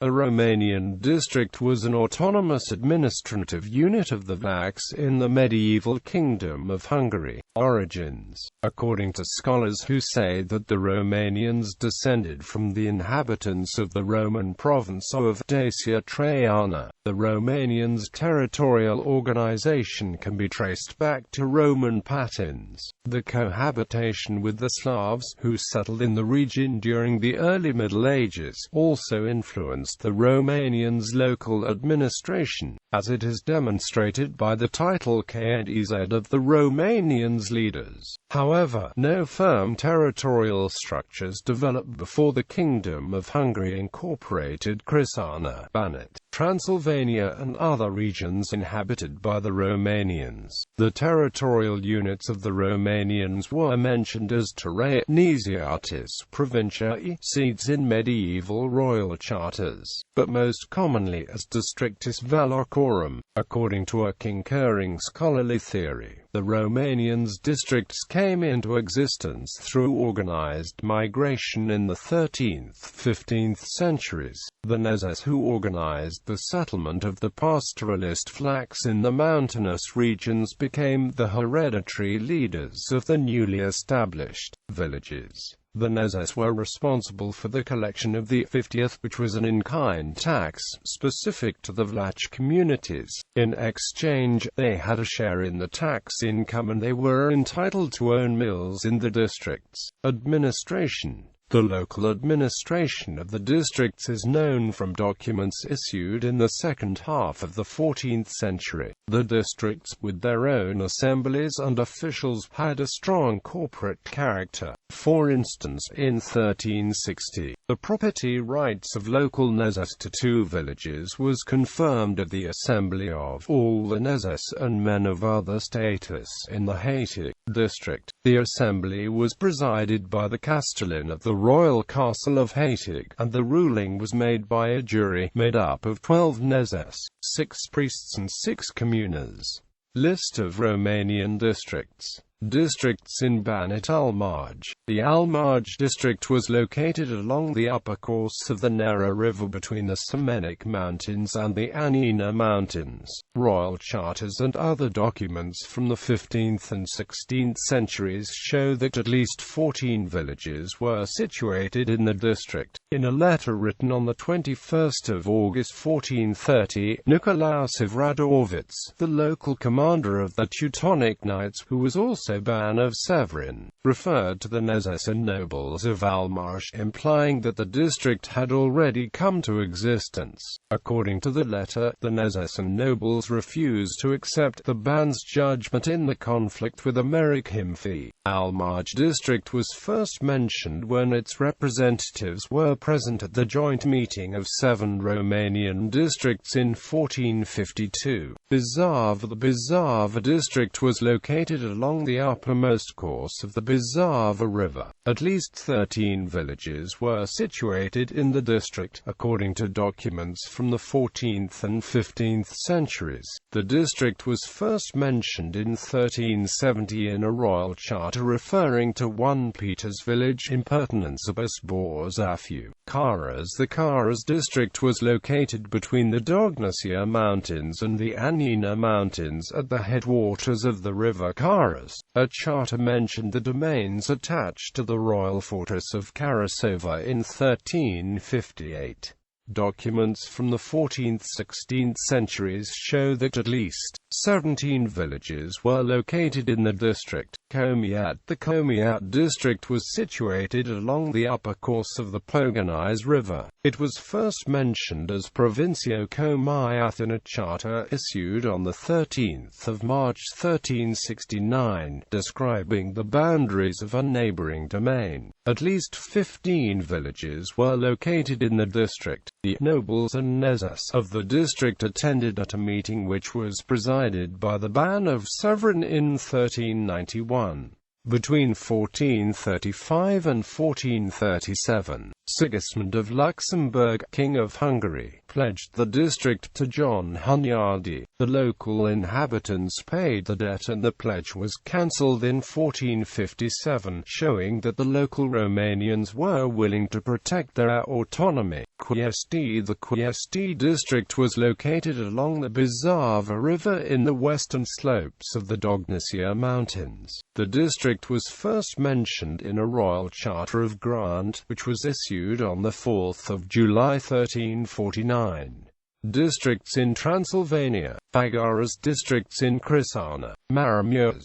A Romanian district was an autonomous administrative unit of the Vlachs in the medieval Kingdom of Hungary. Origins. According to scholars who say that the Romanians descended from the inhabitants of the Roman province of Dacia Traiana, the Romanians' territorial organization can be traced back to Roman patents. The cohabitation with the Slavs, who settled in the region during the early Middle Ages, also influenced the Romanians' local administration, as it is demonstrated by the title K and EZ of the Romanians' leaders. However, no firm territorial structures developed before the Kingdom of Hungary incorporated Crișana, Banat, Transylvania and other regions inhabited by the Romanians. The territorial units of the Romanians were mentioned as terrae nesiatis provinciae, seats in medieval royal charters, but most commonly as districtis vallocorum. According to a concurring scholarly theory, the Romanians' districts came into existence through organized migration in the 13th–15th centuries. The Nezes, who organized the settlement of the pastoralist Vlachs in the mountainous regions, became the hereditary leaders of the newly established villages. The Nezes were responsible for the collection of the 50th, which was an in-kind tax, specific to the Vlach communities. In exchange, they had a share in the tax income and they were entitled to own mills in the districts. Administration. The local administration of the districts is known from documents issued in the second half of the 14th century. The districts, with their own assemblies and officials, had a strong corporate character. For instance, in 1360, the property rights of local Nezes to 2 villages was confirmed at the assembly of all the Nezes and men of other status in the Hatic district. The assembly was presided by the castellan of the royal castle of Hatic, and the ruling was made by a jury made up of 12 Nezes, 6 priests and 6 communers. List of Romanian districts. Districts in Banat Almaj. The Almaj district was located along the upper course of the Nera River between the Semenic Mountains and the Anina Mountains. Royal charters and other documents from the 15th and 16th centuries show that at least 14 villages were situated in the district. In a letter written on the 21st of August 1430, Nicolaus of Radovitz, the local commander of the Teutonic Knights, who was also Ban of Severin, referred to the Nezes and nobles of Almaj, implying that the district had already come to existence. According to the letter, the Nezes and nobles refused to accept the Ban's judgment in the conflict with Emeric Himfi. Almaj district was first mentioned when its representatives were present at the joint meeting of 7 Romanian districts in 1452. Bizava. The Bizava district was located along the uppermost course of the Bizava River. At least 13 villages were situated in the district, according to documents from the 14th and 15th centuries. The district was first mentioned in 1370 in a royal charter referring to 1 Peter's village, Impertinenceabus Borzafiu. Caras. The Caras district was located between the Dognasia Mountains and the Anina Mountains at the headwaters of the river Caras. A charter mentioned the domains attached to the royal fortress of Karasova in 1358. Documents from the 14th–16th centuries show that at least 17 villages were located in the district. Comiat. The Comiat district was situated along the upper course of the Poganise River. It was first mentioned as Provincio Comiat in a charter issued on the 13th of March 1369, describing the boundaries of a neighboring domain. At least 15 villages were located in the district. The nobles and Nezes of the district attended at a meeting which was presided by the Ban of Severin in 1391. Between 1435 and 1437, Sigismund of Luxembourg, King of Hungary, pledged the district to John Hunyadi. The local inhabitants paid the debt and the pledge was cancelled in 1457, showing that the local Romanians were willing to protect their autonomy. Cuiesti. The Cuiesti district was located along the Bizava River in the western slopes of the Dognesia Mountains. The district was first mentioned in a royal charter of grant, which was issued on 4 July 1349. Districts in Transylvania: Făgăraș. Districts in Crișana, Maramureș,